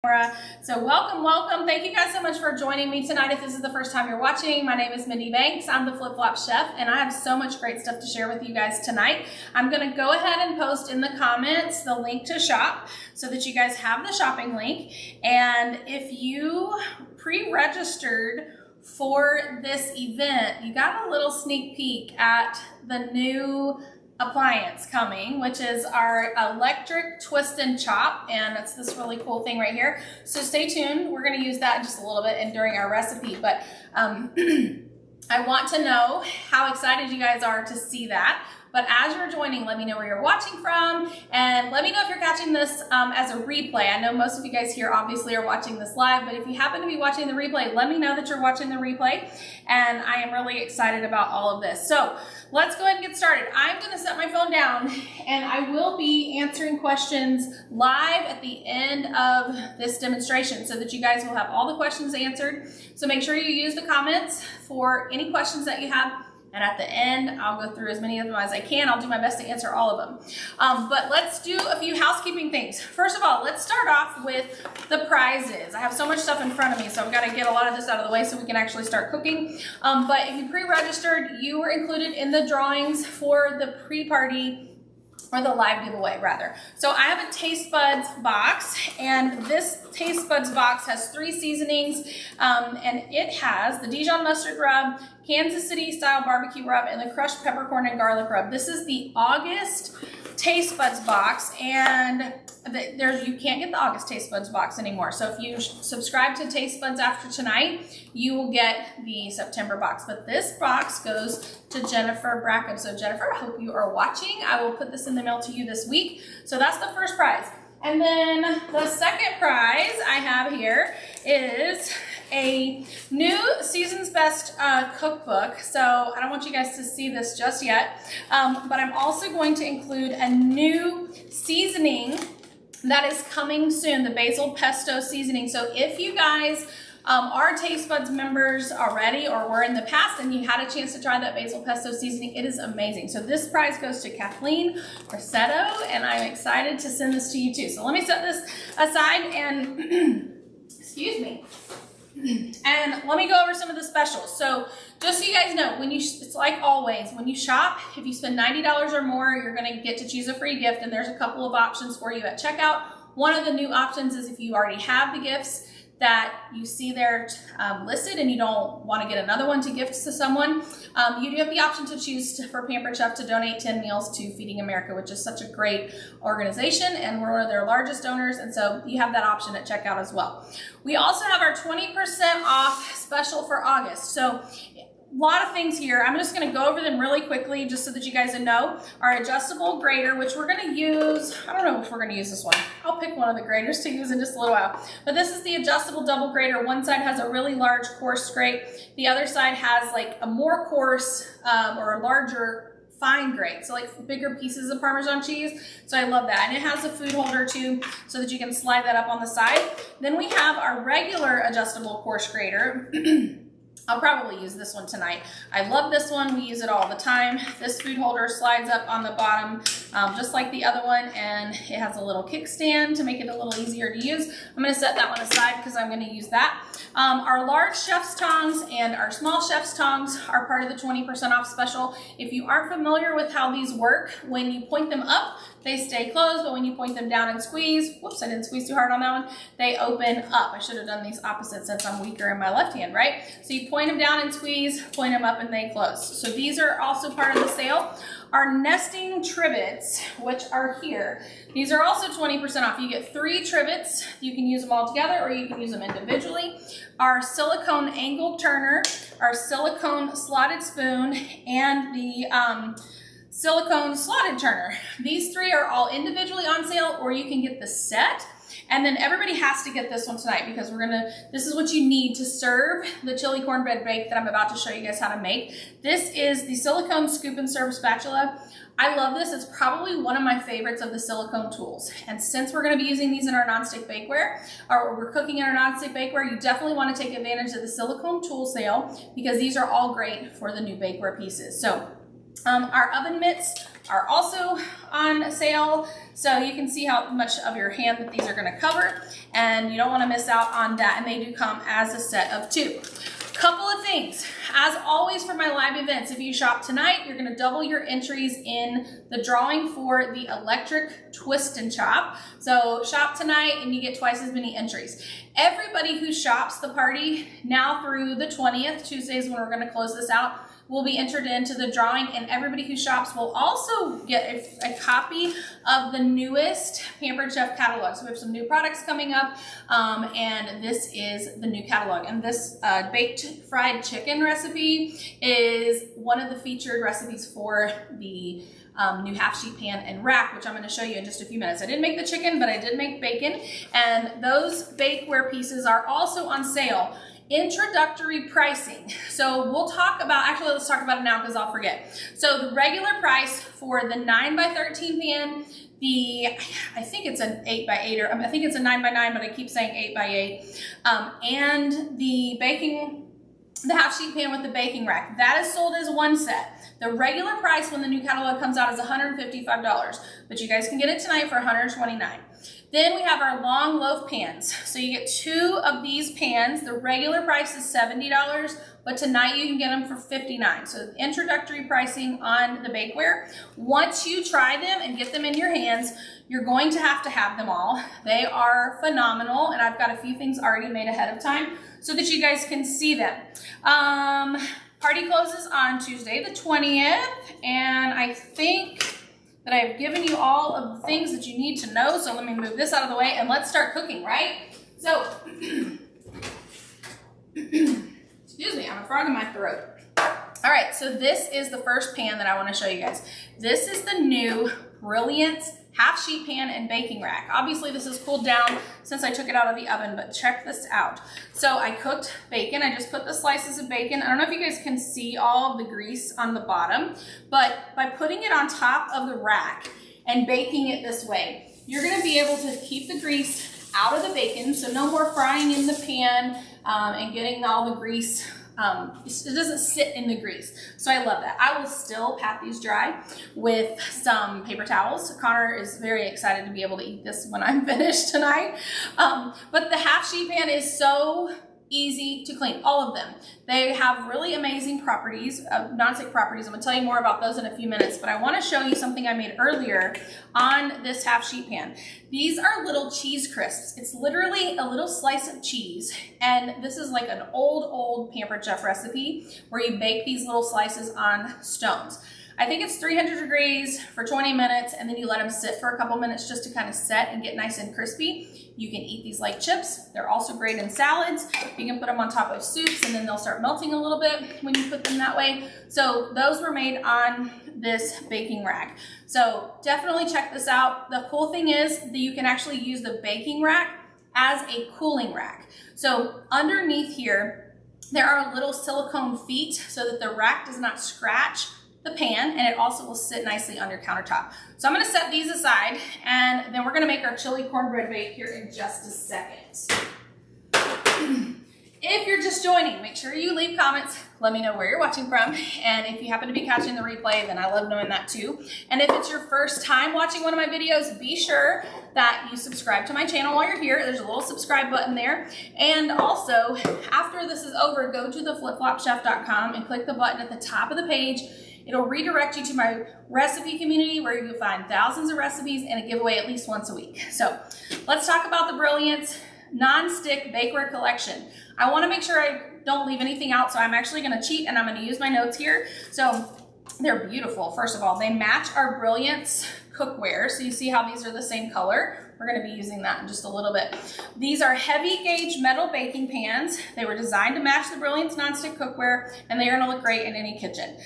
So welcome. Thank you guys so much for joining me tonight. If this is the first time you're watching, my name is Mindy Banks. I'm the Flip Flop Chef, and I have so much great stuff to share with you guys tonight. I'm going to go ahead and post in the comments the link to shop so that you guys have the shopping link. And if you pre-registered for this event, you got a little sneak peek at the new appliance coming, which is our electric twist and chop, and it's this really cool thing right here. So stay tuned. We're going to use that in just a little bit and during our recipe, but I want to know how excited you guys are to see that. But as you're joining, let me know where you're watching from, and let me know if you're catching this as a replay. I know most of you guys here obviously are watching this live, but if you happen to be watching the replay, let me know that you're watching the replay, and I am really excited about all of this. So let's go ahead and get started. I'm going to set my phone down, and I will be answering questions live at the end of this demonstration so that you guys will have all the questions answered. So make sure you use the comments for any questions that you have. And at the end, I'll go through as many of them as I can. I'll do my best to answer all of them. But let's do a few housekeeping things. First of all, let's start off with the prizes. I have so much stuff in front of me, so I've got to get a lot of this out of the way so we can actually start cooking. But if you pre-registered, you were included in the drawings for the pre-party, or the live giveaway rather. So I have a Taste Buds box, and this Taste Buds box has 3 seasonings, and it has the Dijon mustard rub, Kansas City style barbecue rub, and the crushed peppercorn and garlic rub. This is the August Taste Buds box, and you can't get the August Taste Buds box anymore. So if you subscribe to Taste Buds after tonight, you will get the September box. But this box goes to Jennifer Brackham. So Jennifer, I hope you are watching. I will put this in the mail to you this week. So that's the first prize. And then the second prize I have here is a new Season's Best cookbook. So I don't want you guys to see this just yet, but I'm also going to include a new seasoning that is coming soon, the basil pesto seasoning. So if you guys are Taste Buds members already or were in the past and you had a chance to try that basil pesto seasoning, it is amazing. So this prize goes to Kathleen Rossetto, and I'm excited to send this to you too. So let me set this aside and excuse me. And let me go over some of the specials. So just so you guys know, it's like always, when you shop, if you spend $90 or more, you're going to get to choose a free gift, and there's a couple of options for you at checkout. One of the new options is if you already have the gifts that you see there listed and you don't want to get another one to gift to someone, you do have the option to choose for Pampered Chef to donate 10 meals to Feeding America, which is such a great organization, and we're one of their largest donors, and so you have that option at checkout as well. We also have our 20% off special for August. So a lot of things here. I'm just going to go over them really quickly just so that you guys know. Our adjustable grater, which we're going to use, I don't know if we're going to use this one. I'll pick one of the graters to use in just a little while. But this is the adjustable double grater. One side has a really large coarse grate. The other side has like a more coarse or a larger fine grate, so like bigger pieces of Parmesan cheese. So I love that. And it has a food holder too, so that you can slide that up on the side. Then we have our regular adjustable coarse grater. I'll probably use this one tonight. I love this one. We use it all the time. This food holder slides up on the bottom just like the other one, and it has a little kickstand to make it a little easier to use. I'm going to set that one aside because I'm going to use that. Our large chef's tongs and our small chef's tongs are part of the 20% off special. If you aren't familiar with how these work, when you point them up, they stay closed, but when you point them down and squeeze, whoops, I didn't squeeze too hard on that one, they open up. I should have done these opposite since I'm weaker in my left hand, right? So you point them down and squeeze, point them up, and they close. So these are also part of the sale. Our nesting trivets, which are here, these are also 20% off. You get 3 trivets. You can use them all together or you can use them individually. Our silicone angled turner, our silicone slotted spoon, and the silicone slotted turner. These 3 are all individually on sale, or you can get the set. And then everybody has to get this one tonight because this is what you need to serve the chili cornbread bake that I'm about to show you guys how to make. This is the silicone scoop and serve spatula. I love this. It's probably one of my favorites of the silicone tools. And since we're going to be using these in our nonstick bakeware, or we're cooking in our nonstick bakeware, you definitely want to take advantage of the silicone tool sale because these are all great for the new bakeware pieces. So Our oven mitts are also on sale, so you can see how much of your hand that these are going to cover, and you don't want to miss out on that, and they do come as a set of 2. Couple of things. As always for my live events, if you shop tonight, you're going to double your entries in the drawing for the electric twist and chop. So shop tonight and you get twice as many entries. Everybody who shops the party now through the 20th, Tuesdays when we're going to close this out, will be entered into the drawing, and everybody who shops will also get a copy of the newest Pampered Chef catalog. So we have some new products coming up, and this is the new catalog. And this baked fried chicken recipe is one of the featured recipes for the new half sheet pan and rack, which I'm going to show you in just a few minutes. I didn't make the chicken, but I did make bacon, and those bakeware pieces are also on sale. Introductory pricing. So we'll talk about, actually let's talk about it now because I'll forget. So the regular price for the 9x13 pan, I think it's an 8x8, or I think it's a 9x9, but I keep saying 8x8, and the half sheet pan with the baking rack, that is sold as one set. The regular price when the new catalog comes out is $155, but you guys can get it tonight for $129. Then we have our long loaf pans. So you get 2 of these pans. The regular price is $70, but tonight you can get them for $59. So introductory pricing on the bakeware. Once you try them and get them in your hands, you're going to have them all. They are phenomenal, and I've got a few things already made ahead of time so that you guys can see them. Party closes on Tuesday the 20th, and I think that I have given you all of the things that you need to know. So let me move this out of the way and let's start cooking, right? So, excuse me, I have a frog in my throat. All right, so this is the first pan that I want to show you guys. This is the new Brilliance half sheet pan and baking rack. Obviously this is cooled down since I took it out of the oven, but check this out. So I cooked bacon. I just put the slices of bacon. I don't know if you guys can see all of the grease on the bottom, but by putting it on top of the rack and baking it this way, you're gonna be able to keep the grease out of the bacon, so no more frying in the pan and getting all the grease. It doesn't sit in the grease. So I love that. I will still pat these dry with some paper towels. Connor is very excited to be able to eat this when I'm finished tonight. But the half sheet pan is so easy to clean, all of them. They have really amazing properties, non-stick properties. I'm gonna tell you more about those in a few minutes, but I wanna show you something I made earlier on this half sheet pan. These are little cheese crisps. It's literally a little slice of cheese, and this is like an old Pampered Chef recipe where you bake these little slices on stones. I think it's 300 degrees for 20 minutes, and then you let them sit for a couple minutes just to kind of set and get nice and crispy. You can eat these like chips. They're also great in salads. You can put them on top of soups, and then they'll start melting a little bit when you put them that way. So those were made on this baking rack. So definitely check this out. The cool thing is that you can actually use the baking rack as a cooling rack. So underneath here, there are little silicone feet so that the rack does not scratch the pan, and it also will sit nicely on your countertop. So I'm gonna set these aside, and then we're gonna make our chili cornbread bake here in just a second. If you're just joining, make sure you leave comments. Let me know where you're watching from. And if you happen to be catching the replay, then I love knowing that too. And if it's your first time watching one of my videos, be sure that you subscribe to my channel while you're here. There's a little subscribe button there. And also, after this is over, go to theflipflopchef.com and click the button at the top of the page. It'll redirect you to my recipe community where you'll find thousands of recipes and a giveaway at least once a week. So let's talk about the Brilliance non-stick bakeware collection. I want to make sure I don't leave anything out, so I'm actually going to cheat and I'm going to use my notes here. So they're beautiful. First of all, they match our Brilliance cookware. So you see how these are the same color. We're going to be using that in just a little bit. These are heavy gauge metal baking pans. They were designed to match the Brilliance nonstick cookware, and they're going to look great in any kitchen.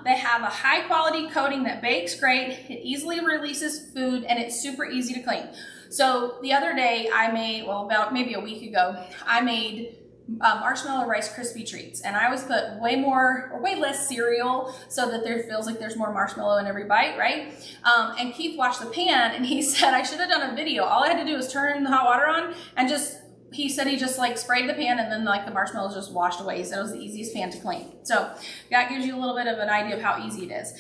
They have a high quality coating that bakes great. It easily releases food, and it's super easy to clean. So the other day I made, well, about maybe a week ago, I made marshmallow Rice Krispie treats, and I always put way less cereal so that there feels like there's more marshmallow in every bite, right? And Keith watched the pan and he said I should have done a video. All I had to do was turn the hot water on and just he said he just like sprayed the pan and then like the marshmallows just washed away. He said it was the easiest pan to clean. So that gives you a little bit of an idea of how easy it is.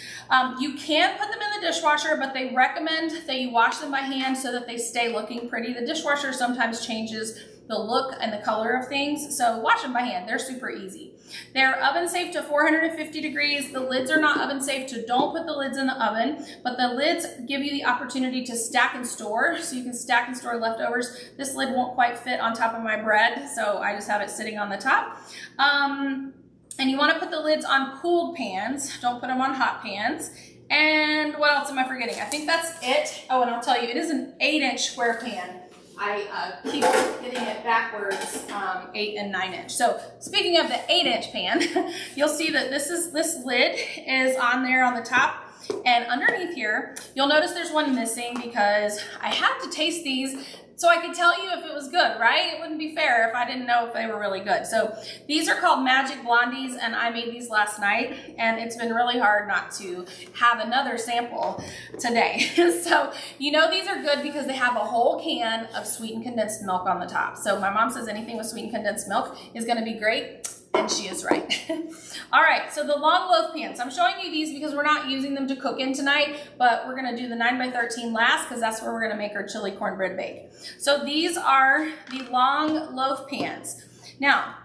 You can put them in the dishwasher, but they recommend that you wash them by hand so that they stay looking pretty. The dishwasher sometimes changes the look and the color of things, so wash them by hand. They're super easy. They're oven safe to 450 degrees. The lids are not oven safe, so don't put the lids in the oven, but the lids give you the opportunity to stack and store, so you can stack and store leftovers. This lid won't quite fit on top of my bread, so I just have it sitting on the top. And you want to put the lids on cooled pans. Don't put them on hot pans. And what else am I forgetting? I think that's it. Oh, and I'll tell you, it is an 8-inch square pan. I keep getting it backwards, 8 and 9 inch. So speaking of the 8-inch pan, you'll see that this lid is on there on the top, and underneath here, you'll notice there's one missing because I had to taste these so I could tell you if it was good, right? It wouldn't be fair if I didn't know if they were really good. So these are called Magic Blondies, and I made these last night, and it's been really hard not to have another sample today. So you know these are good because they have a whole can of sweetened condensed milk on the top. So my mom says anything with sweetened condensed milk is gonna be great, and she is right. All right, so the long loaf pans. I'm showing you these because we're not using them to cook in tonight, but we're gonna do the 9x13 last because that's where we're gonna make our chili cornbread bake. So these are the long loaf pans. Now,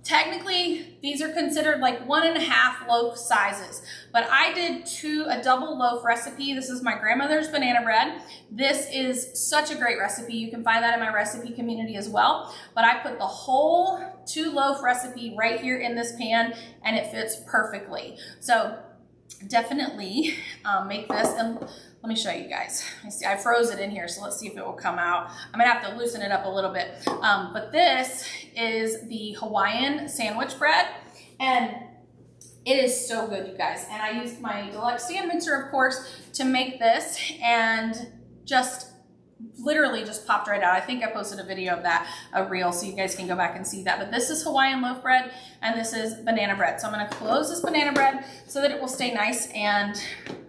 technically, these are considered like 1.5 loaf sizes, but I did a double loaf recipe. This is my grandmother's banana bread. This is such a great recipe. You can find that in my recipe community as well, but I put the whole 2 loaf recipe right here in this pan, and it fits perfectly. So definitely make this, and let me show you guys. Let me see, I froze it in here, so let's see if it will come out. I'm gonna have to loosen it up a little bit. But this is the Hawaiian sandwich bread, and it is so good, you guys. And I used my deluxe stand mixer, of course, to make this, and just literally just popped right out. I think I posted a video of that, a reel, so you guys can go back and see that. But this is Hawaiian loaf bread, and this is banana bread. So I'm gonna close this banana bread so that it will stay nice and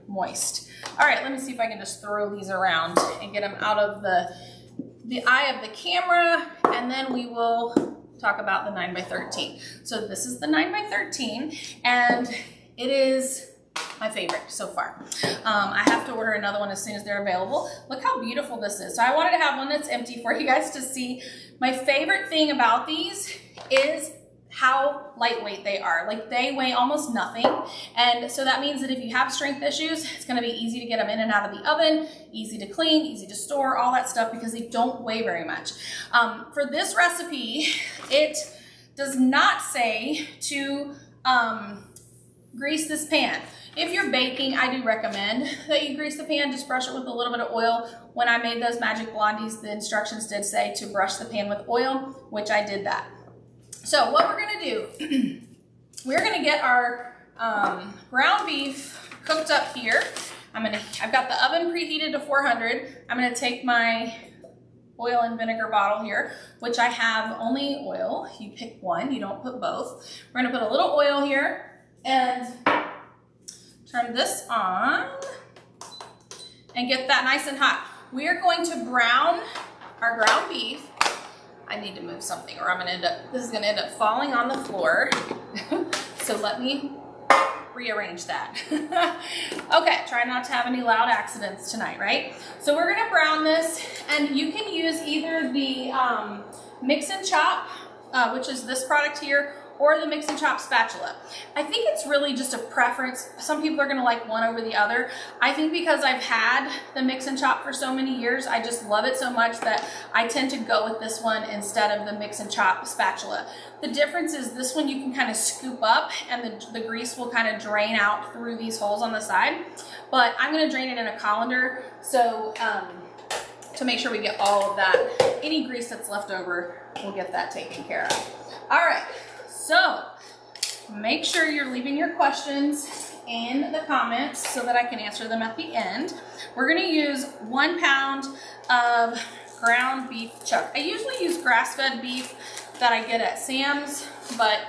moist. All right, let me see if I can just throw these around and get them out of the eye of the camera, and then we will talk about the 9x13. So this is the 9x13, and it is my favorite so far. I have to order another one as soon as they're available. Look how beautiful this is. So I wanted to have one that's empty for you guys to see. My favorite thing about these is how lightweight they are. Like, they weigh almost nothing, and so that means that if you have strength issues, it's going to be easy to get them in and out of the oven, easy to clean, easy to store, all that stuff, because they don't weigh very much. For this recipe, it does not say to grease this pan. If you're baking, I do recommend that you grease the pan. Just brush it with a little bit of oil. When I made those Magic Blondies, the instructions did say to brush the pan with oil, which I did that. So what we're gonna do, we're gonna get our ground beef cooked up here. I've got the oven preheated to 400. I'm gonna take my oil and vinegar bottle here, which I have only oil. You pick one, you don't put both. We're gonna put a little oil here and turn this on and get that nice and hot. We are going to brown our ground beef. I need to move something or this is gonna end up falling on the floor. So let me rearrange that. Okay, try not to have any loud accidents tonight, right? So we're gonna brown this, and you can use either the mix and chop, which is this product here, or the mix and chop spatula. I think it's really just a preference. Some people are gonna like one over the other. I think because I've had the mix and chop for so many years, I just love it so much that I tend to go with this one instead of the mix and chop spatula. The difference is this one you can kind of scoop up, and the grease will kind of drain out through these holes on the side. But I'm gonna drain it in a colander, so to make sure we get all of that. Any grease that's left over, we'll get that taken care of. All right. So make sure you're leaving your questions in the comments so that I can answer them at the end. We're gonna use 1 pound of ground beef chuck. I usually use grass-fed beef that I get at Sam's, but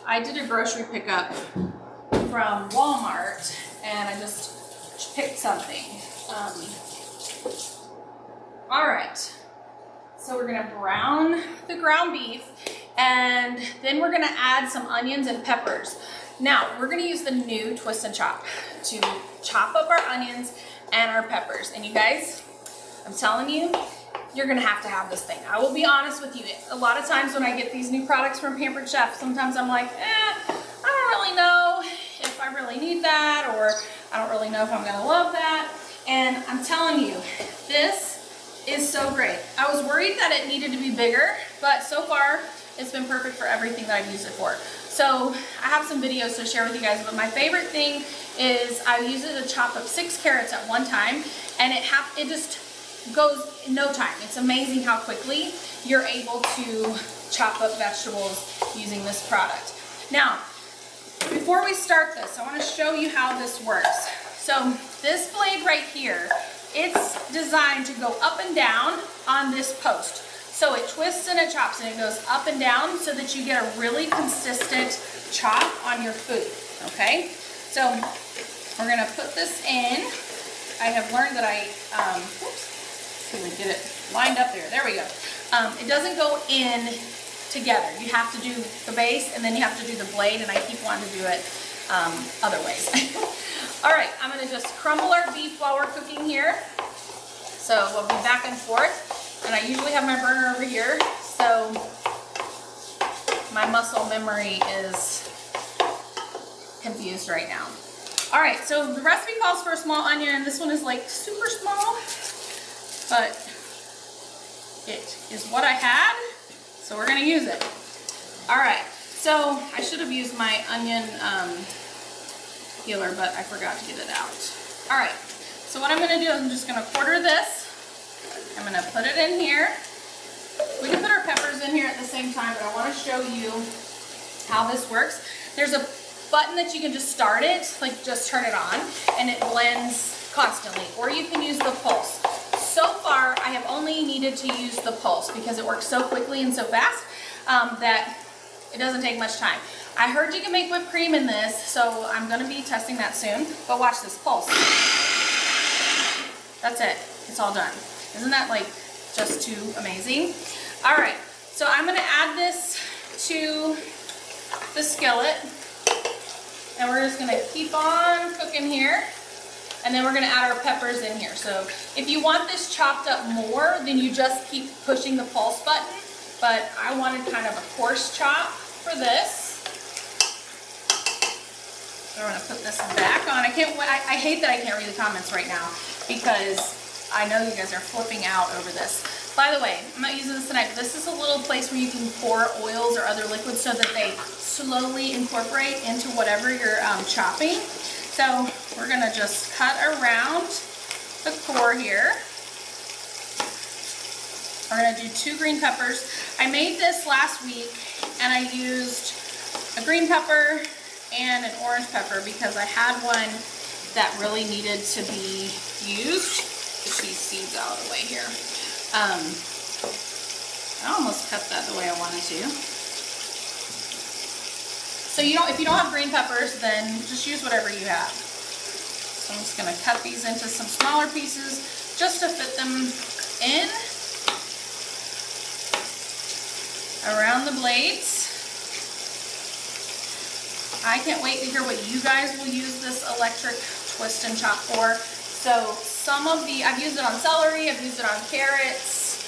I did a grocery pickup from Walmart and I just picked something. All right. So we're gonna brown the ground beef, and then we're gonna add some onions and peppers. Now, we're gonna use the new twist and chop to chop up our onions and our peppers. And you guys, I'm telling you, you're gonna have this thing. I will be honest with you. A lot of times when I get these new products from Pampered Chef, sometimes I'm like, I don't really know if I really need that, or I don't really know if I'm gonna love that. And I'm telling you, this is so great. I was worried that it needed to be bigger, but so far it's been perfect for everything that I've used it for. So I have some videos to share with you guys, but my favorite thing is I use it to chop up 6 carrots at one time, and it just goes in no time. It's amazing how quickly you're able to chop up vegetables using this product. Now, before we start this, I want to show you how this works. So this blade right here, it's designed to go up and down on this post. So it twists and it chops and it goes up and down so that you get a really consistent chop on your food, okay? So we're gonna put this in. I have learned that oops, see if we get it lined up there. There we go. It doesn't go in together. You have to do the base and then you have to do the blade, and I keep wanting to do it other ways. All right, I'm gonna just crumble our beef while we're cooking here. So we'll be back and forth. And I usually have my burner over here, so my muscle memory is confused right now. All right, so the recipe calls for a small onion, and this one is like super small, but it is what I had, so we're gonna use it. All right, so I should have used my onion peeler, but I forgot to get it out. All right, so what I'm gonna do is I'm just gonna quarter this. I'm gonna put it in here. We can put our peppers in here at the same time, but I wanna show you how this works. There's a button that you can just start it, like just turn it on, and it blends constantly, or you can use the pulse. So far, I have only needed to use the pulse because it works so quickly and so fast that it doesn't take much time. I heard you can make whipped cream in this, so I'm gonna be testing that soon, but watch this pulse. That's it, it's all done. Isn't that like just too amazing? All right, so I'm gonna add this to the skillet, and we're just gonna keep on cooking here, and then we're gonna add our peppers in here. So if you want this chopped up more, then you just keep pushing the pulse button, but I wanted kind of a coarse chop for this. So we're gonna put this back on. I hate that I can't read the comments right now because I know you guys are flipping out over this. By the way, I'm not using this tonight, but this is a little place where you can pour oils or other liquids so that they slowly incorporate into whatever you're chopping. So we're gonna just cut around the core here. We're gonna do 2 green peppers. I made this last week and I used a green pepper and an orange pepper because I had one that really needed to be used. Push these seeds out of the way here. I almost cut that the way I wanted to. So if you don't have green peppers, then just use whatever you have. So I'm just gonna cut these into some smaller pieces just to fit them in around the blades. I can't wait to hear what you guys will use this electric twist and chop for. So some of I've used it on celery, I've used it on carrots,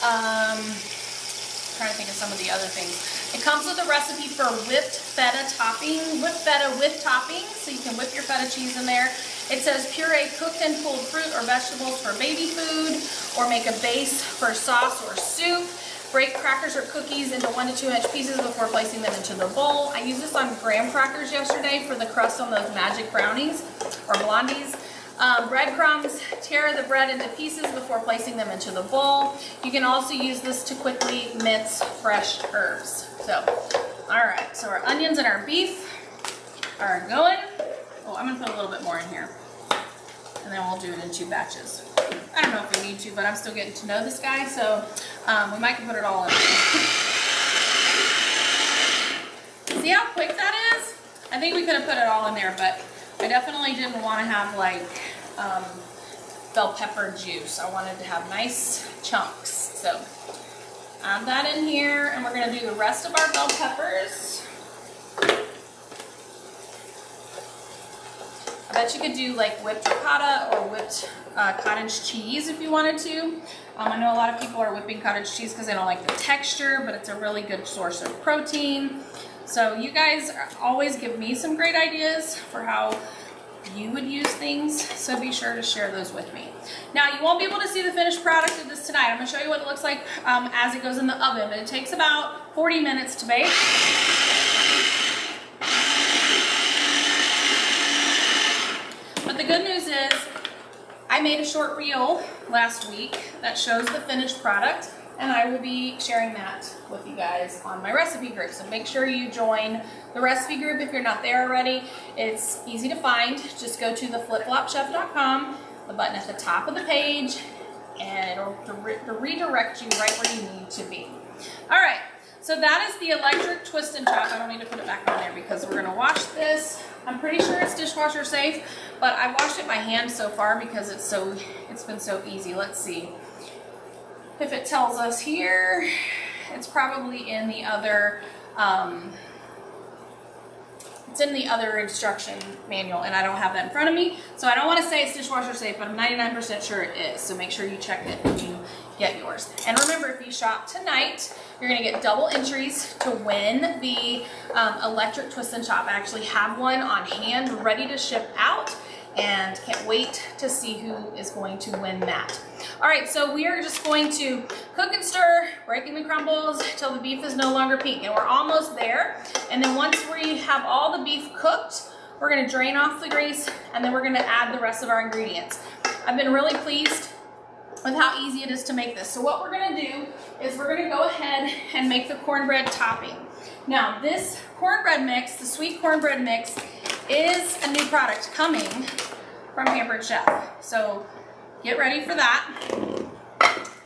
trying to think of some of the other things. It comes with a recipe for whipped feta topping, whipped feta with toppings, so you can whip your feta cheese in there. It says puree cooked and pulled fruit or vegetables for baby food, or make a base for sauce or soup. Break crackers or cookies into 1 to 2 inch pieces before placing them into the bowl. I used this on graham crackers yesterday for the crust on those magic brownies or blondies. Breadcrumbs, tear the bread into pieces before placing them into the bowl. You can also use this to quickly mince fresh herbs. So, all right, so our onions and our beef are going. Oh, I'm gonna put a little bit more in here, and then we'll do it in 2 batches. I don't know if we need to, but I'm still getting to know this guy, so we might put it all in. See how quick that is? I think we could have put it all in there, but I definitely didn't want to have like bell pepper juice. I wanted to have nice chunks. So add that in here, and we're going to do the rest of our bell peppers. I bet you could do like whipped ricotta or whipped cottage cheese if you wanted to. I know a lot of people are whipping cottage cheese because they don't like the texture, but it's a really good source of protein. So you guys always give me some great ideas for how you would use things, so be sure to share those with me. Now, you won't be able to see the finished product of this tonight. I'm going to show you what it looks like as it goes in the oven, but it takes about 40 minutes to bake. But the good news is I made a short reel last week that shows the finished product, and I will be sharing that with you guys on my recipe group. So make sure you join the recipe group if you're not there already. It's easy to find. Just go to theflipflopchef.com, the button at the top of the page, and it'll redirect you right where you need to be. All right, so that is the electric twist and chop. I don't need to put it back on there because we're gonna wash this. I'm pretty sure it's dishwasher safe, but I washed it by hand so far because it's been so easy. Let's see. If it tells us here, it's probably in the other, it's in the other instruction manual, and I don't have that in front of me, so I don't want to say it's dishwasher safe, but I'm 99% sure it is, so make sure you check it when you get yours. And remember, if you shop tonight, you're going to get double entries to win the electric twist and chop. I actually have one on hand ready to ship out, and can't wait to see who is going to win that. All right, so we are just going to cook and stir, breaking the crumbles till the beef is no longer pink, and we're almost there. And then once we have all the beef cooked, we're gonna drain off the grease, and then we're gonna add the rest of our ingredients. I've been really pleased with how easy it is to make this. So what we're gonna do is we're gonna go ahead and make the cornbread topping. Now, this cornbread mix, the sweet cornbread mix, is a new product coming from Pampered Chef. So get ready for that.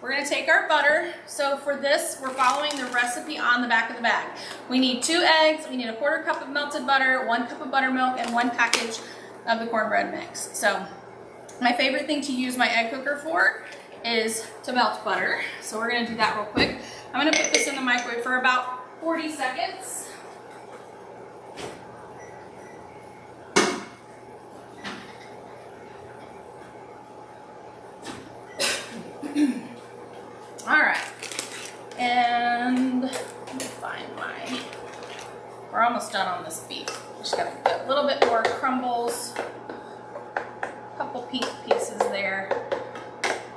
We're gonna take our butter. So for this, we're following the recipe on the back of the bag. We need 2 eggs, we need a 1/4 cup of melted butter, 1 cup of buttermilk, and 1 package of the cornbread mix. So my favorite thing to use my egg cooker for is to melt butter. So we're gonna do that real quick. I'm gonna put this in the microwave for about 40 seconds. All right, and let me find we're almost done on this beef. Just gotta get a little bit more crumbles, a couple pink pieces there,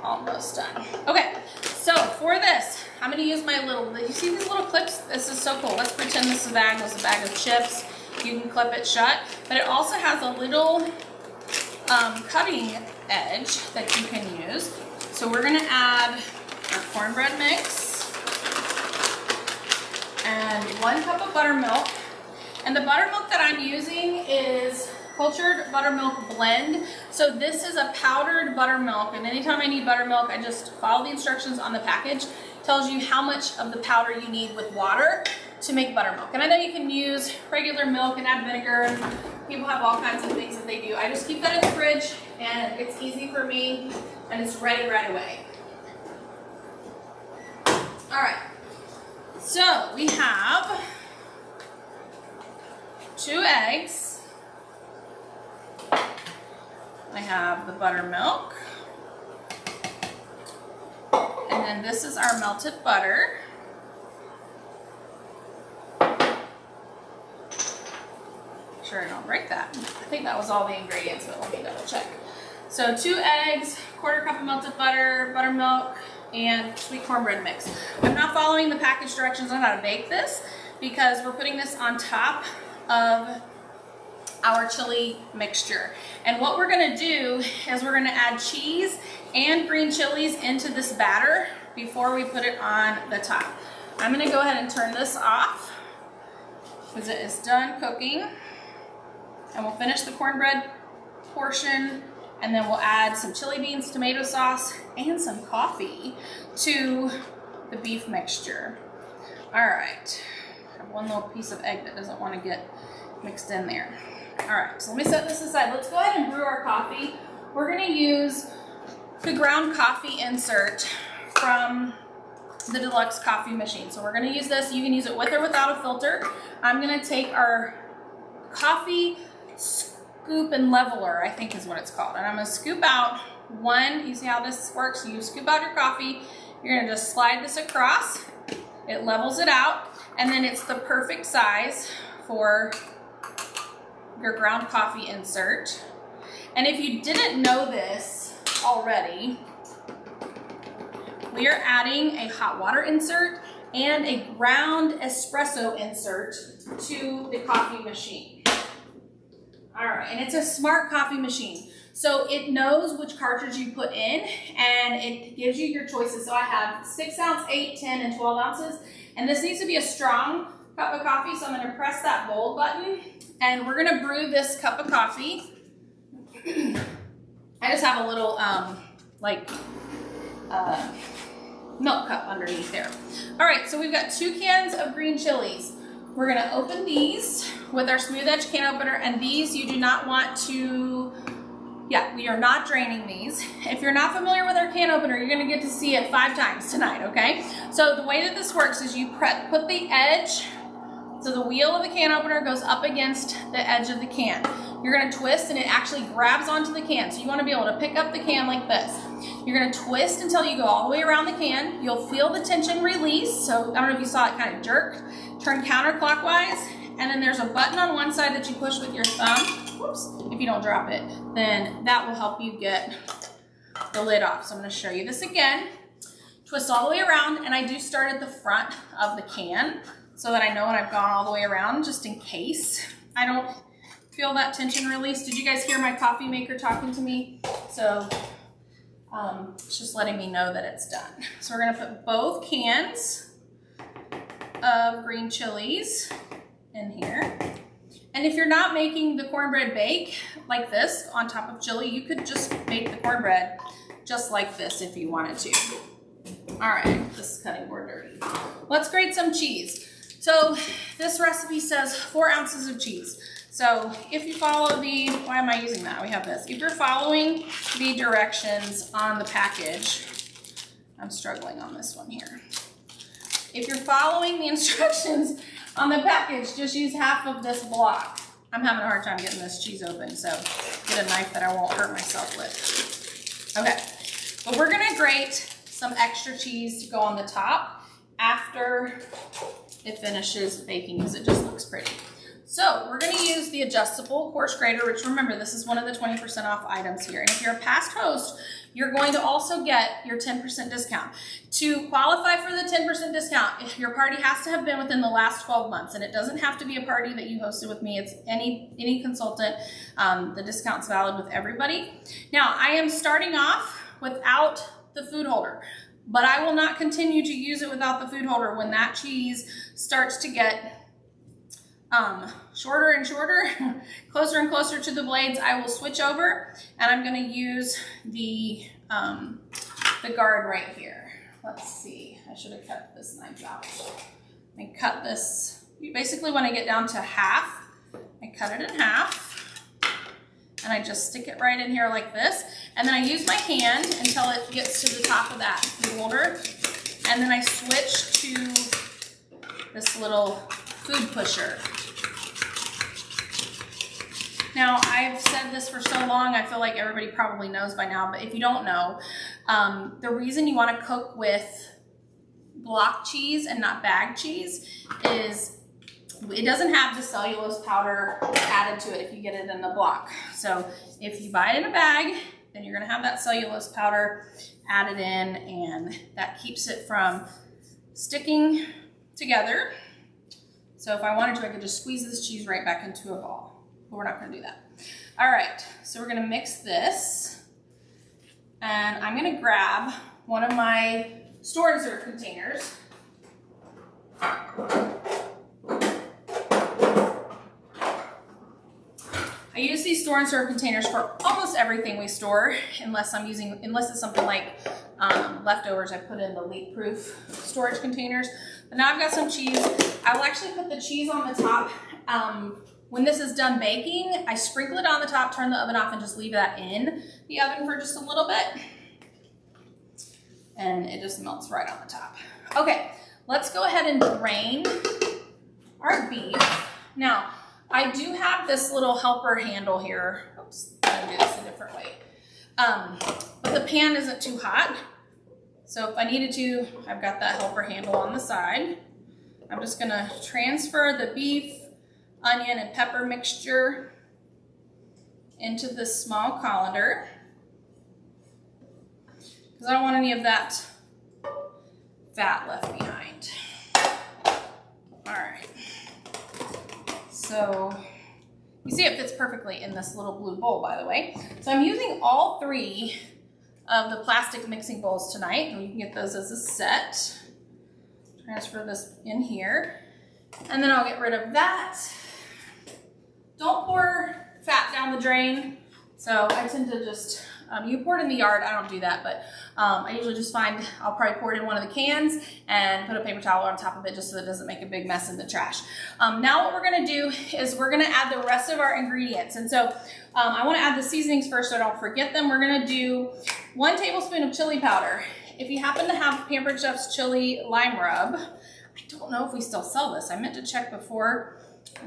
almost done. Okay, so for this, I'm gonna use my you see these little clips? This is so cool. Let's pretend this was a bag of chips. You can clip it shut, but it also has a little cutting edge that you can use. So we're gonna add our cornbread mix and 1 cup of buttermilk. And the buttermilk that I'm using is cultured buttermilk blend. So this is a powdered buttermilk, and anytime I need buttermilk, I just follow the instructions on the package. It tells you how much of the powder you need with water to make buttermilk. And I know you can use regular milk and add vinegar, and people have all kinds of things that they do. I just keep that in the fridge, and it's easy for me, and it's ready right away. All right, so we have 2 eggs. I have the buttermilk, and then this is our melted butter. Sure I don't break that. I think that was all the ingredients, but let me double check. So 2 eggs, 1/4 cup of melted butter, buttermilk, and sweet cornbread mix. I'm not following the package directions on how to bake this because we're putting this on top of our chili mixture. And what we're gonna do is we're gonna add cheese and green chilies into this batter before we put it on the top. I'm gonna go ahead and turn this off because it is done cooking. And we'll finish the cornbread portion, and then we'll add some chili beans, tomato sauce, and some coffee to the beef mixture. All right, I have 1 little piece of egg that doesn't want to get mixed in there. All right, so let me set this aside. Let's go ahead and brew our coffee. We're gonna use the ground coffee insert from the deluxe coffee machine. So we're gonna use this. You can use it with or without a filter. I'm gonna take our coffee scoop and leveler, I think is what it's called. And I'm gonna scoop out one, you see how this works? You scoop out your coffee, you're gonna just slide this across, it levels it out, and then it's the perfect size for your ground coffee insert. And if you didn't know this already, we are adding a hot water insert and a ground espresso insert to the coffee machine. All right, and it's a smart coffee machine. So it knows which cartridge you put in and it gives you your choices. So I have 6 ounce, 8, 10, and 12 ounces. And this needs to be a strong cup of coffee. So I'm gonna press that bold button and we're gonna brew this cup of coffee. I just have a little milk cup underneath there. All right, so we've got 2 cans of green chilies. We're gonna open these with our smooth edge can opener, and these you do not want to, we are not draining these. If you're not familiar with our can opener, you're gonna get to see it 5 times tonight, okay? So the way that this works is you put the edge, so the wheel of the can opener goes up against the edge of the can. You're gonna twist and it actually grabs onto the can. So you wanna be able to pick up the can like this. You're gonna twist until you go all the way around the can. You'll feel the tension release. So I don't know if you saw it kind of jerk, turn counterclockwise, and then there's a button on one side that you push with your thumb. Whoops, if you don't drop it, then that will help you get the lid off. So I'm gonna show you this again. Twist all the way around, and I do start at the front of the can so that I know when I've gone all the way around, just in case I don't feel that tension release. Did you guys hear my coffee maker talking to me? So it's just letting me know that it's done. So we're gonna put both cans of green chilies in here. And if you're not making the cornbread bake like this on top of chili, you could just make the cornbread just like this if you wanted to. All right, this is cutting board dirty. Let's grate some cheese. So this recipe says 4 ounces of cheese. So if you follow the, why am I using that? We have this. If you're following the directions on the package, I'm struggling on this one here. If you're following the instructions on the package, just use half of this block. I'm having a hard time getting this cheese open, so get a knife that I won't hurt myself with. Okay, but we're gonna grate some extra cheese to go on the top after it finishes baking, because it just looks pretty. So we're gonna use the adjustable coarse grater, which remember, this is one of the 20% off items here. And if you're a past host, you're going to also get your 10% discount. To qualify for the 10% discount, your party has to have been within the last 12 months, and it doesn't have to be a party that you hosted with me. It's any consultant. The discount's valid with everybody. Now, I am starting off without the food holder, but I will not continue to use it without the food holder. When that cheese starts to get shorter and shorter, closer and closer to the blades, I will switch over, and I'm gonna use the guard right here. Let's see, I should have cut this knife out. I cut this, basically when I get down to half, I cut it in half, and I just stick it right in here like this, and then I use my hand until it gets to the top of that food holder, and then I switch to this little food pusher. Now, I've said this for so long, I feel like everybody probably knows by now, but if you don't know, the reason you want to cook with block cheese and not bag cheese is it doesn't have the cellulose powder added to it if you get it in the block. So if you buy it in a bag, then you're going to have that cellulose powder added in, and that keeps it from sticking together. So if I wanted to, I could just squeeze this cheese right back into a ball. But we're not gonna do that. All right, so we're gonna mix this, and I'm gonna grab one of my store and serve containers. I use these store and serve containers for almost everything we store, unless it's something like leftovers. I put in the leak-proof storage containers. But now I've got some cheese. I will actually put the cheese on the top. When this is done baking, I sprinkle it on the top, turn the oven off, and just leave that in the oven for just a little bit. And it just melts right on the top. Okay, let's go ahead and drain our beef. Now, I do have this little helper handle here. Oops, I'm gonna do this a different way. But the pan isn't too hot. So if I needed to, I've got that helper handle on the side. I'm just gonna transfer the beef, onion, and pepper mixture into this small colander, because I don't want any of that fat left behind. All right. So you see it fits perfectly in this little blue bowl, by the way. So I'm using all 3 of the plastic mixing bowls tonight, and you can get those as a set. Transfer this in here, and then I'll get rid of that. Don't pour fat down the drain. So I tend to just, you pour it in the yard, I don't do that, but I usually just find, I'll probably pour it in one of the cans and put a paper towel on top of it just so that it doesn't make a big mess in the trash. Now what we're gonna do is we're gonna add the rest of our ingredients. And so I wanna add the seasonings first so I don't forget them. We're gonna do 1 tablespoon of chili powder. If you happen to have Pampered Chef's chili lime rub, I don't know if we still sell this. I meant to check before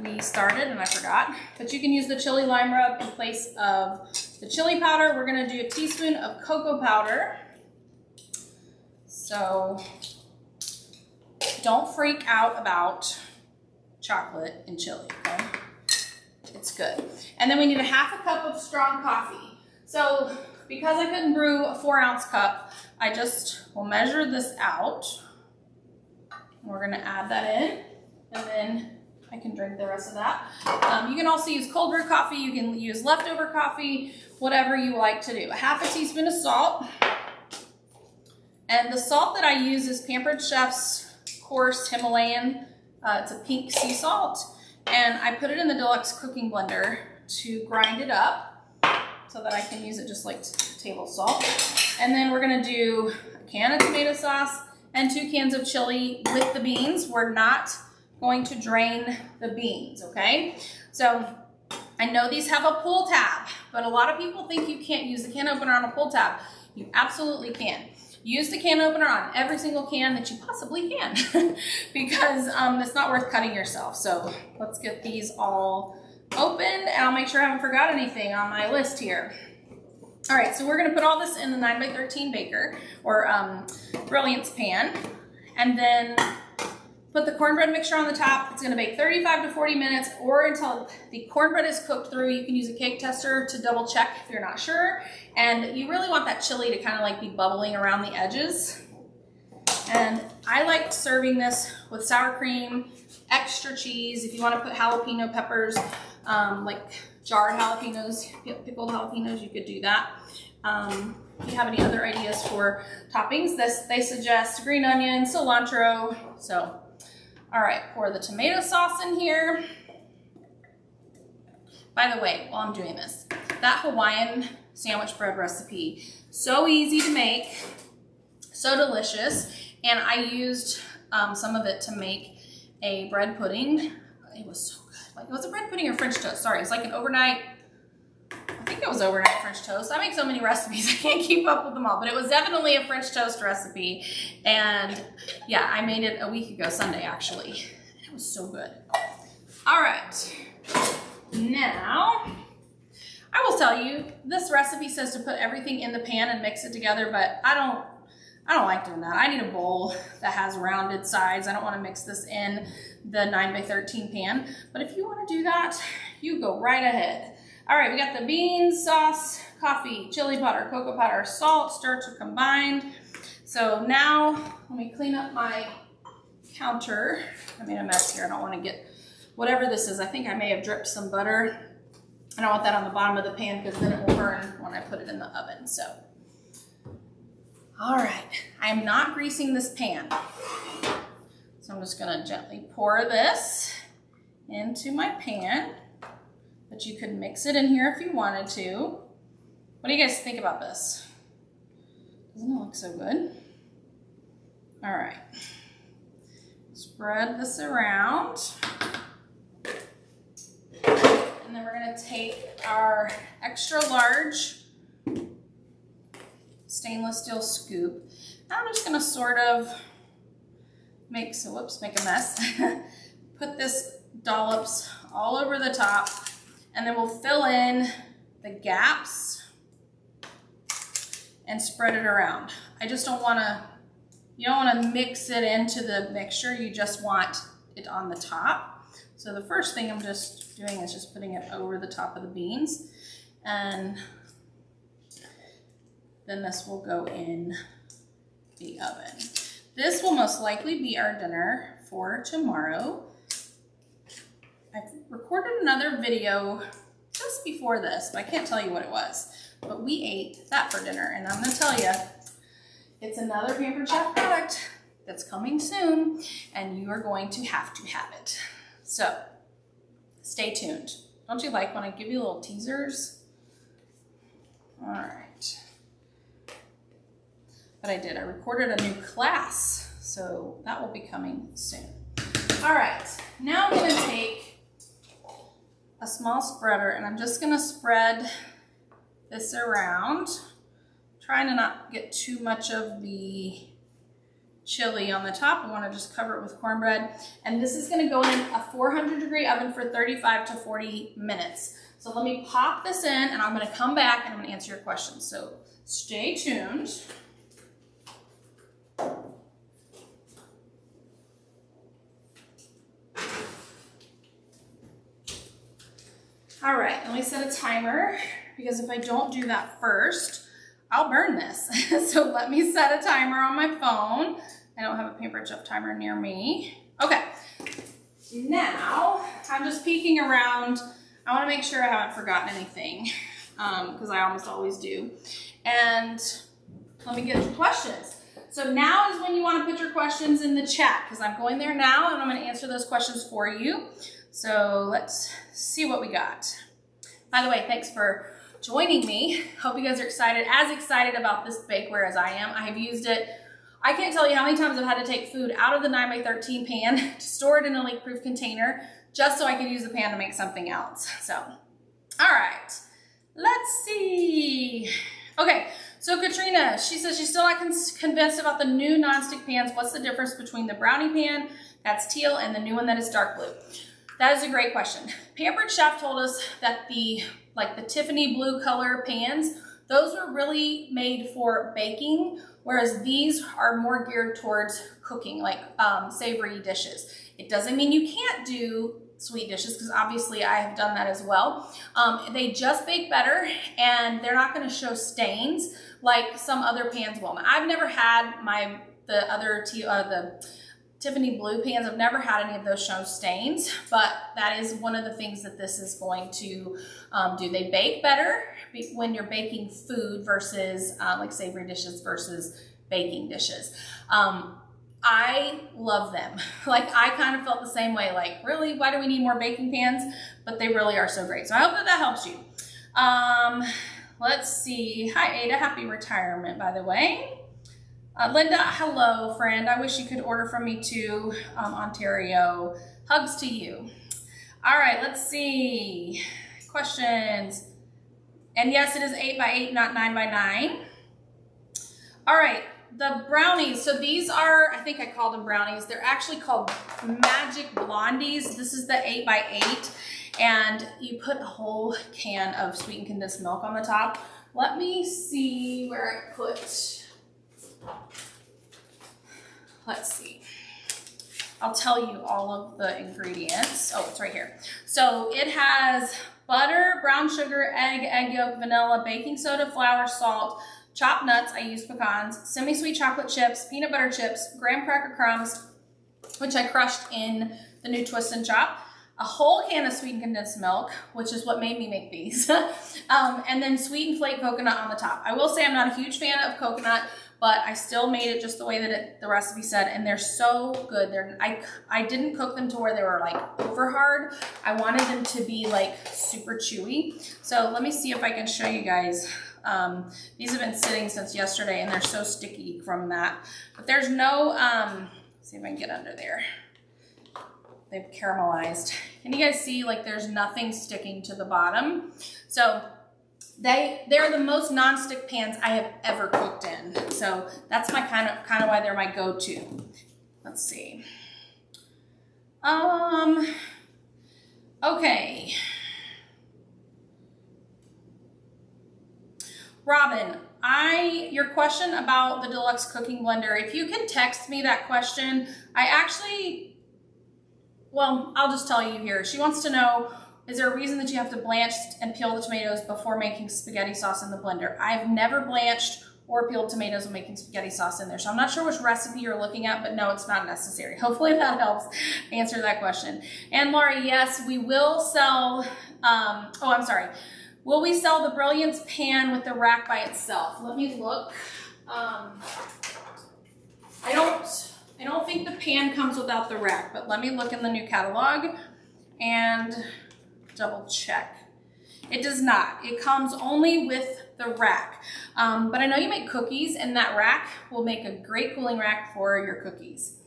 we started and I forgot, but you can use the chili lime rub in place of the chili powder. We're gonna do a teaspoon of cocoa powder. So don't freak out about chocolate and chili, okay? It's good. And then we need a 1/2 cup of strong coffee. So because I couldn't brew a 4-ounce cup, I just will measure this out. We're gonna add that in, and then I can drink the rest of that. You can also use cold brew coffee, you can use leftover coffee, whatever you like to do. A 1/2 teaspoon of salt. And the salt that I use is Pampered Chef's coarse Himalayan. It's a pink sea salt. And I put it in the deluxe cooking blender to grind it up so that I can use it just like table salt. And then we're gonna do a can of tomato sauce and 2 cans of chili with the beans. We're not going to drain the beans, okay? So I know these have a pull tab, but a lot of people think you can't use the can opener on a pull tab. You absolutely can. Use the can opener on every single can that you possibly can because it's not worth cutting yourself. So let's get these all opened, and I'll make sure I haven't forgot anything on my list here. All right, so we're gonna put all this in the 9x13 baker or Brilliance pan, and then put the cornbread mixture on the top. It's gonna bake 35 to 40 minutes or until the cornbread is cooked through. You can use a cake tester to double check if you're not sure. And you really want that chili to kind of like be bubbling around the edges. And I like serving this with sour cream, extra cheese. If you wanna put jalapeno peppers, like jarred jalapenos, pickled jalapenos, you could do that. If you have any other ideas for toppings, they suggest green onion, cilantro. So, all right, pour the tomato sauce in here. By the way, while I'm doing this, that Hawaiian sandwich bread recipe, so easy to make, so delicious. And I used some of it to make a bread pudding. It was so good. Like, it was a bread pudding or French toast. Sorry, it's like an overnight, I think it was overnight French toast. I make so many recipes, I can't keep up with them all, but it was definitely a French toast recipe. And yeah, I made it a week ago Sunday, actually. It was so good. All right, now, I will tell you, this recipe says to put everything in the pan and mix it together, but I don't like doing that. I need a bowl that has rounded sides. I don't want to mix this in the 9x13 pan, but if you want to do that, you go right ahead. All right, we got the beans, sauce, coffee, chili powder, cocoa powder, salt, starch are combined. So now, let me clean up my counter. I made a mess here. I don't want to get whatever this is. I think I may have dripped some butter. I don't want that on the bottom of the pan because then it will burn when I put it in the oven. So, all right, I am not greasing this pan. So I'm just gonna gently pour this into my pan, but you could mix it in here if you wanted to. What do you guys think about this? Doesn't it look so good? All right, spread this around. And then we're gonna take our extra large stainless steel scoop. I'm just gonna sort of make a mess. Put this dollops all over the top, and then we'll fill in the gaps and spread it around. I just don't want to, you don't want to mix it into the mixture. You just want it on the top. So the first thing I'm just doing is just putting it over the top of the beans, and then this will go in the oven. This will most likely be our dinner for tomorrow. I've recorded another video just before this, but I can't tell you what it was. But we ate that for dinner, and I'm gonna tell you, it's another Pampered Chef product that's coming soon, and you are going to have it. So stay tuned. Don't you like when I give you little teasers? All right. But I did, I recorded a new class, so that will be coming soon. All right, now I'm gonna take a small spreader, and I'm just gonna spread this around, trying to not get too much of the chili on the top. I wanna just cover it with cornbread. And this is gonna go in a 400-degree oven for 35 to 40 minutes. So let me pop this in, and I'm gonna come back and I'm gonna answer your questions. So stay tuned. All right, let me set a timer, because if I don't do that first, I'll burn this. So let me set a timer on my phone. I don't have a Pampered Chef timer near me. Okay, now I'm just peeking around. I wanna make sure I haven't forgotten anything, because I almost always do. And let me get to questions. So now is when you wanna put your questions in the chat, because I'm going there now and I'm gonna answer those questions for you. So let's see what we got. By the way, thanks for joining me. Hope you guys are as excited about this bakeware as I am. I have used it. I can't tell you how many times I've had to take food out of the 9x13 pan to store it in a leak-proof container just so I could use the pan to make something else. So, all right, let's see. Okay, so Katrina, she says she's still not convinced about the new nonstick pans. What's the difference between the brownie pan, that's teal, and the new one that is dark blue? That is a great question. Pampered Chef told us that the Tiffany blue color pans, those were really made for baking, whereas these are more geared towards cooking, like savory dishes. It doesn't mean you can't do sweet dishes, because obviously I have done that as well. They just bake better, and they're not gonna show stains like some other pans will. Now, I've never had the Tiffany blue pans. I've never had any of those show stains, but that is one of the things that this is going to do. They bake better when you're baking food versus like savory dishes versus baking dishes. I love them. Like, I kind of felt the same way, like, really, why do we need more baking pans? But they really are so great. So I hope that helps you. Let's see. Hi, Ada. Happy retirement, by the way. Linda, hello, friend. I wish you could order from me too, Ontario. Hugs to you. All right, let's see. Questions. And yes, it is 8x8, not 9x9. All right, the brownies. So these are, I think I called them brownies. They're actually called Magic Blondies. This is the 8x8. And you put a whole can of sweetened condensed milk on the top. Let me see where I put... Let's see. I'll tell you all of the ingredients. Oh, it's right here. So it has butter, brown sugar, egg yolk, vanilla, baking soda, flour, salt, chopped nuts. I use pecans, semi-sweet chocolate chips, peanut butter chips, graham cracker crumbs, which I crushed in the new Twist and Chop, a whole can of sweetened condensed milk, which is what made me make these, and then sweetened flake coconut on the top. I will say I'm not a huge fan of coconut, but I still made it just the way that the recipe said, and they're so good. I didn't cook them to where they were like over hard. I wanted them to be like super chewy. So let me see if I can show you guys. These have been sitting since yesterday, and they're so sticky from that. But there's no, let's see if I can get under there. They've caramelized. Can you guys see, like, there's nothing sticking to the bottom? So they're the most non-stick pans I have ever cooked in. So that's my kind of why they're my go-to. Let's see. Okay. Robin, your question about the deluxe cooking blender, if you can text me that question, well, I'll just tell you here. She wants to know, is there a reason that you have to blanch and peel the tomatoes before making spaghetti sauce in the blender? I've never blanched or peeled tomatoes when making spaghetti sauce in there. So I'm not sure which recipe you're looking at, but no, it's not necessary. Hopefully that helps answer that question. And Laura, yes, we will sell, will we sell the Brilliance pan with the rack by itself? Let me look. I don't think the pan comes without the rack, but let me look in the new catalog and double check. It does not. It comes only with the rack. But I know you make cookies, and that rack will make a great cooling rack for your cookies.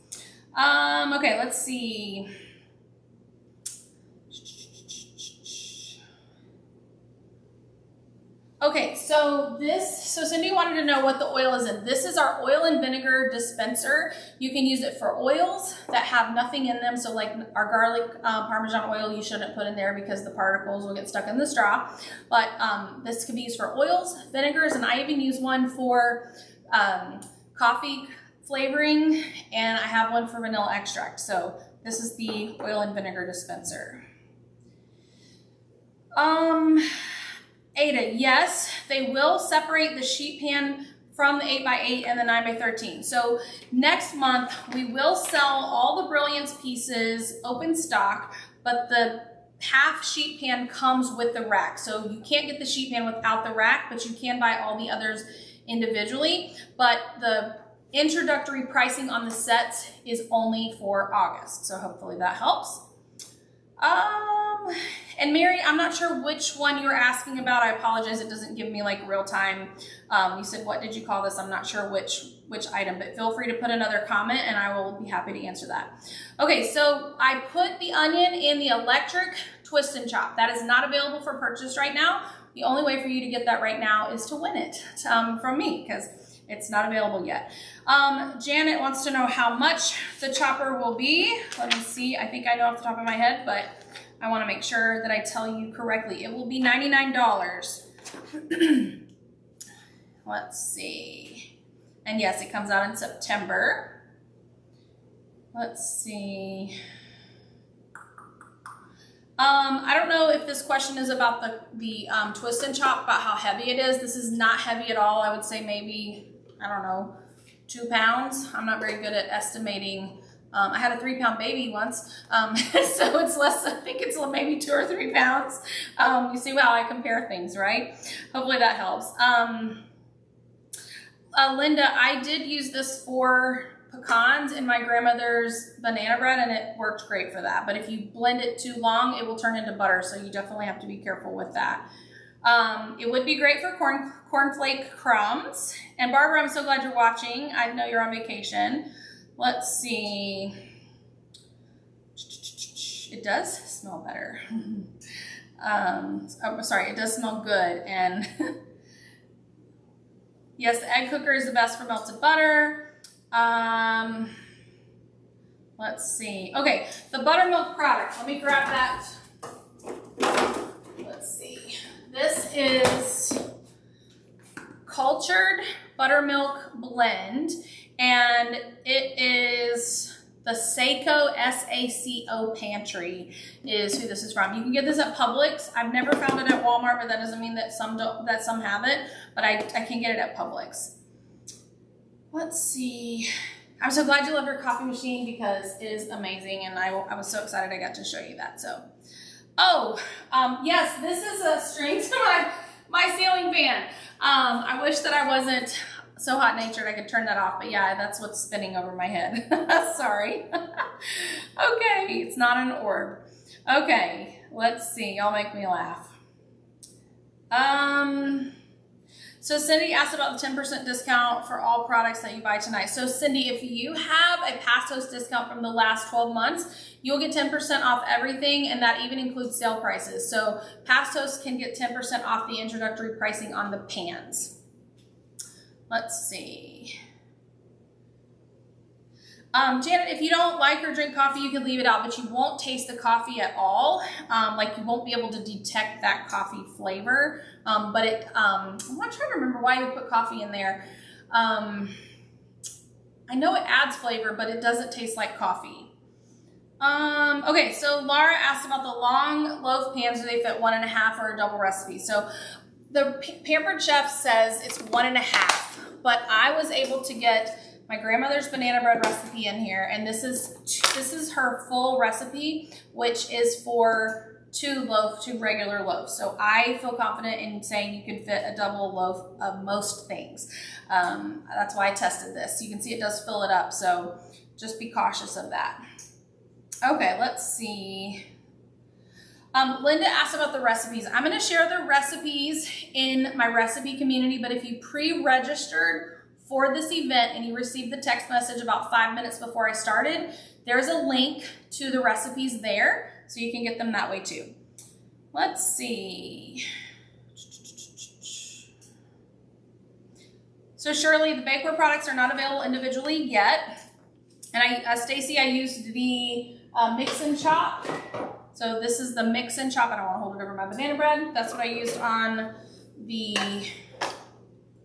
Okay, let's see. Okay, so Cindy wanted to know what the oil is in. This is our oil and vinegar dispenser. You can use it for oils that have nothing in them. So like our garlic Parmesan oil, you shouldn't put in there because the particles will get stuck in the straw. But this can be used for oils, vinegars, and I even use one for coffee flavoring, and I have one for vanilla extract. So this is the oil and vinegar dispenser. Ada, yes, they will separate the sheet pan from the 8x8 and the 9x13. So next month, we will sell all the Brilliance pieces open stock, but the half sheet pan comes with the rack. So you can't get the sheet pan without the rack, but you can buy all the others individually. But the introductory pricing on the sets is only for August. So hopefully that helps. And Mary, I'm not sure which one you were asking about. I apologize. It doesn't give me like real time. You said, what did you call this? I'm not sure which item, but feel free to put another comment and I will be happy to answer that. Okay, so I put the onion in the electric twist and chop. That is not available for purchase right now. The only way for you to get that right now is to win it from me because it's not available yet. Janet wants to know how much the chopper will be. Let me see. I think I know off the top of my head, but I want to make sure that I tell you correctly. It will be $99. Let's see. And yes, it comes out in September. Let's see. I don't know if this question is about the twist and chop, about how heavy it is. This is not heavy at all. I would say maybe, I don't know, 2 pounds. I'm not very good at estimating. I had a 3-pound baby once, so it's less, I think it's maybe 2 or 3 pounds. You see how I compare things, right? Hopefully that helps. Linda, I did use this for pecans in my grandmother's banana bread, and it worked great for that. But if you blend it too long, it will turn into butter, so you definitely have to be careful with that. It would be great for cornflake crumbs. And Barbara, I'm so glad you're watching. I know you're on vacation. Let's see. It does smell better. Sorry, it does smell good. And yes, the egg cooker is the best for melted butter. Let's see. Okay, the buttermilk product. Let me grab that. Let's see. This is cultured buttermilk blend, and it is the Saco, S-A-C-O Pantry is who this is from. You can get this at Publix. I've never found it at Walmart, but that doesn't mean that some don't, that some have it, but I can get it at Publix. Let's see. I'm so glad you love your coffee machine because it is amazing, and I was so excited I got to show you that. So, yes, this is a string to my ceiling fan. I wish that I wasn't so hot-natured I could turn that off, but yeah, that's what's spinning over my head. Sorry. Okay, it's not an orb. Okay, let's see. Y'all make me laugh. So Cindy asked about the 10% discount for all products that you buy tonight. So Cindy, if you have a past host discount from the last 12 months, you'll get 10% off everything, and that even includes sale prices. So past hosts can get 10% off the introductory pricing on the pans. Let's see. Janet, if you don't like or drink coffee, you can leave it out, but you won't taste the coffee at all. Like you won't be able to detect that coffee flavor. But I'm not trying to remember why you put coffee in there. I know it adds flavor, but it doesn't taste like coffee. Okay, so Laura asked about the long loaf pans. Do they fit 1.5 or a double recipe? So the Pampered Chef says it's 1.5, but I was able to get my grandmother's banana bread recipe in here, and this is her full recipe, which is for two regular loaves. So I feel confident in saying you can fit a double loaf of most things. That's why I tested this. You can see it does fill it up, so just be cautious of that. Okay, let's see. Linda asked about the recipes. I'm going to share the recipes in my recipe community, but if you pre-registered for this event and you received the text message about 5 minutes before I started, there's a link to the recipes there, so you can get them that way too. Let's see. So Shirley, the bakeware products are not available individually yet. And Stacy, I used the mix and chop. So this is the mix and chop. I don't want to hold it over my banana bread. That's what I used on the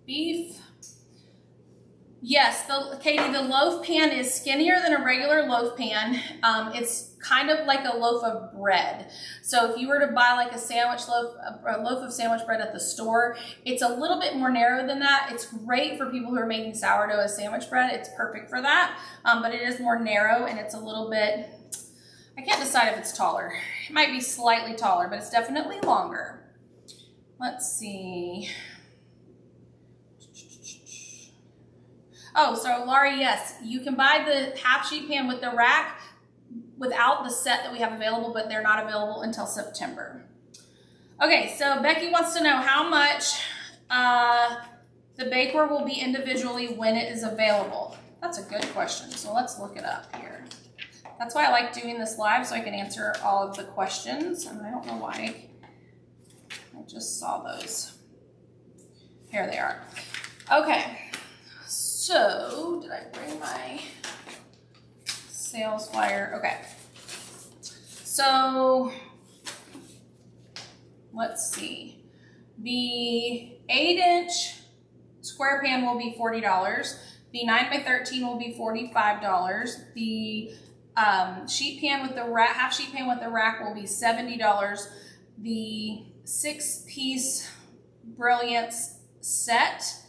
beef. Yes, Katie, the loaf pan is skinnier than a regular loaf pan. It's kind of like a loaf of bread. So if you were to buy like a loaf of sandwich bread at the store, it's a little bit more narrow than that. It's great for people who are making sourdough as sandwich bread. It's perfect for that, but it is more narrow and it's a little bit, I can't decide if it's taller. It might be slightly taller, but it's definitely longer. Let's see. Oh, so Laurie, yes, you can buy the half sheet pan with the rack without the set that we have available, but they're not available until September. Okay, so Becky wants to know how much the bakeware will be individually when it is available. That's a good question, so let's look it up here. That's why I like doing this live, so I can answer all of the questions, and I don't know why I just saw those. Here they are. Okay. So, did I bring my sales flyer? Okay. So, let's see. The 8-inch square pan will be $40. The 9x13 will be $45. The sheet pan with the rack, half sheet pan with the rack will be $70. The 6-piece Brilliance set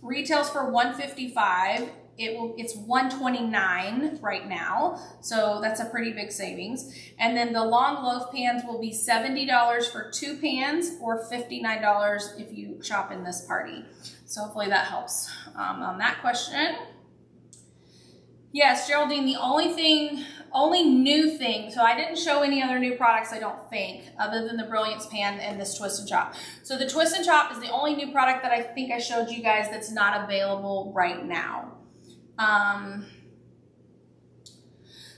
retails for $155. It's $129 right now, so that's a pretty big savings. And then the long loaf pans will be $70 for 2 pans, or $59 if you shop in this party. So hopefully that helps on that question. Yes, Geraldine, the only new thing, so I didn't show any other new products, I don't think, other than the Brilliance pan and this Twist and Chop. So the Twist and Chop is the only new product that I think I showed you guys that's not available right now.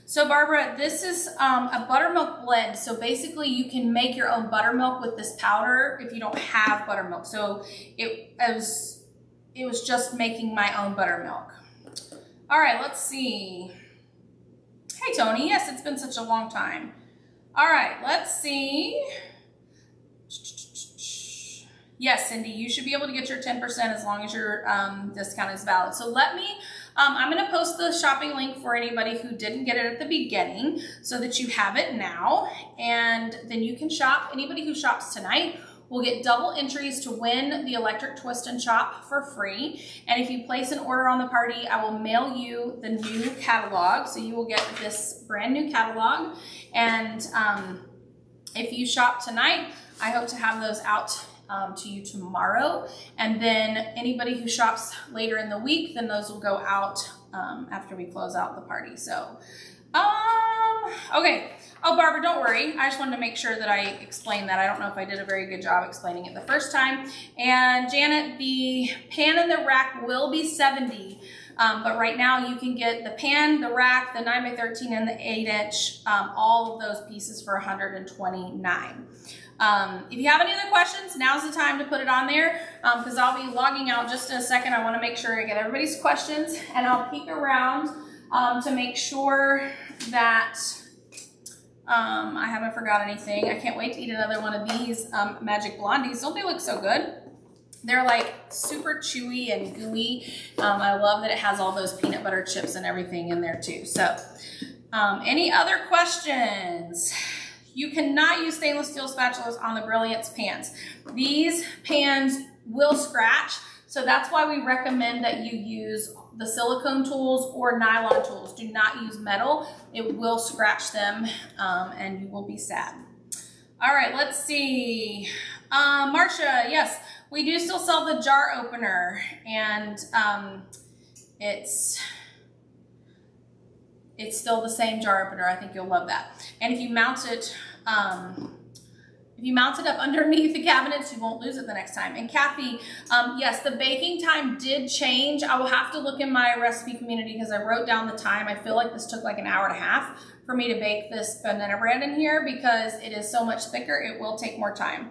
So Barbara, this is a buttermilk blend. So basically you can make your own buttermilk with this powder if you don't have buttermilk. So it was just making my own buttermilk. All right, let's see. Hey, Tony. Yes, it's been such a long time. All right, let's see. Yes, Cindy, you should be able to get your 10% as long as your discount is valid. So let me, I'm going to post the shopping link for anybody who didn't get it at the beginning so that you have it now. And then you can shop. Anybody who shops tonight will get double entries to win the electric Twist and Chop for free. And if you place an order on the party, I will mail you the new catalog. So you will get this brand new catalog. And if you shop tonight, I hope to have those out to you tomorrow. And then anybody who shops later in the week, then those will go out after we close out the party. So, okay. Oh, Barbara, don't worry. I just wanted to make sure that I explained that. I don't know if I did a very good job explaining it the first time. And Janet, the pan in the rack will be $70. But right now you can get the pan, the rack, the 9x13, and the 8-inch, all of those pieces for $129. If you have any other questions, now's the time to put it on there, because I'll be logging out just in a second. I want to make sure I get everybody's questions, and I'll peek around to make sure that I haven't forgot anything. I can't wait to eat another one of these Magic Blondies. Don't they look so good? They're like super chewy and gooey. I love that it has all those peanut butter chips and everything in there too. So any other questions? You cannot use stainless steel spatulas on the Brilliance pans. These pans will scratch, so that's why we recommend that you use the silicone tools or nylon tools. Do not use metal. It will scratch them and you will be sad. All right, let's see. Marcia, yes, we do still sell the jar opener, and it's still the same jar opener. I think you'll love that. And if you mount it, up underneath the cabinets, you won't lose it the next time. And Kathy, yes, the baking time did change. I will have to look in my recipe community because I wrote down the time. I feel like this took like an hour and a half for me to bake this banana bread in here because it is so much thicker. It will take more time.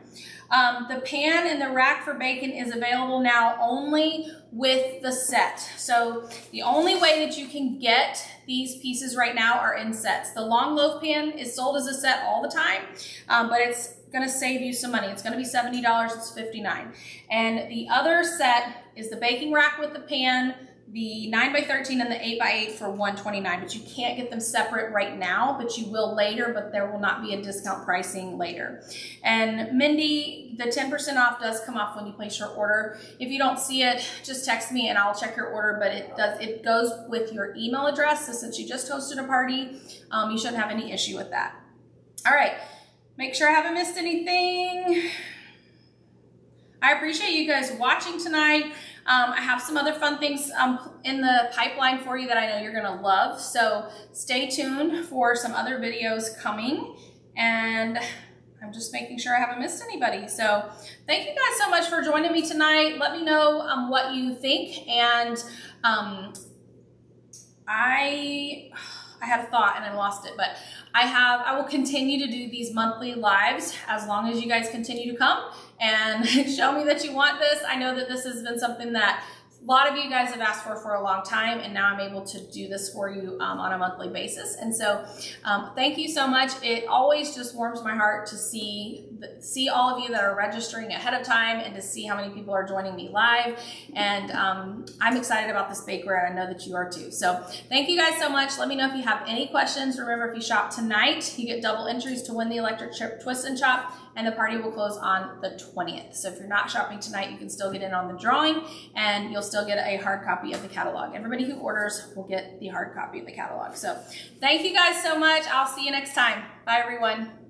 The pan and the rack for bacon is available now only with the set. So the only way that you can get these pieces right now are in sets. The long loaf pan is sold as a set all the time, but it's gonna save you some money. It's gonna be $70, it's $59. And the other set is the baking rack with the pan, the 9x13 and the 8x8 for $129, but you can't get them separate right now, but you will later, but there will not be a discount pricing later. And Mindy, the 10% off does come off when you place your order. If you don't see it, just text me and I'll check your order, but it goes with your email address. So since you just hosted a party, you shouldn't have any issue with that. All right, make sure I haven't missed anything. I appreciate you guys watching tonight. I have some other fun things in the pipeline for you that I know you're gonna love. So stay tuned for some other videos coming. And I'm just making sure I haven't missed anybody. So thank you guys so much for joining me tonight. Let me know what you think. And I had a thought and I lost it, but I will continue to do these monthly lives as long as you guys continue to come and show me that you want this. I know that this has been something that a lot of you guys have asked for a long time, and now I'm able to do this for you on a monthly basis. And so thank you so much. It always just warms my heart to see all of you that are registering ahead of time and to see how many people are joining me live. And I'm excited about this bakery, and I know that you are too. So thank you guys so much. Let me know if you have any questions. Remember, if you shop tonight, you get double entries to win the electric chip twist and chop, and the party will close on the 20th. So if you're not shopping tonight, you can still get in on the drawing, and you'll still get a hard copy of the catalog. Everybody who orders will get the hard copy of the catalog. So thank you guys so much. I'll see you next time. Bye, everyone.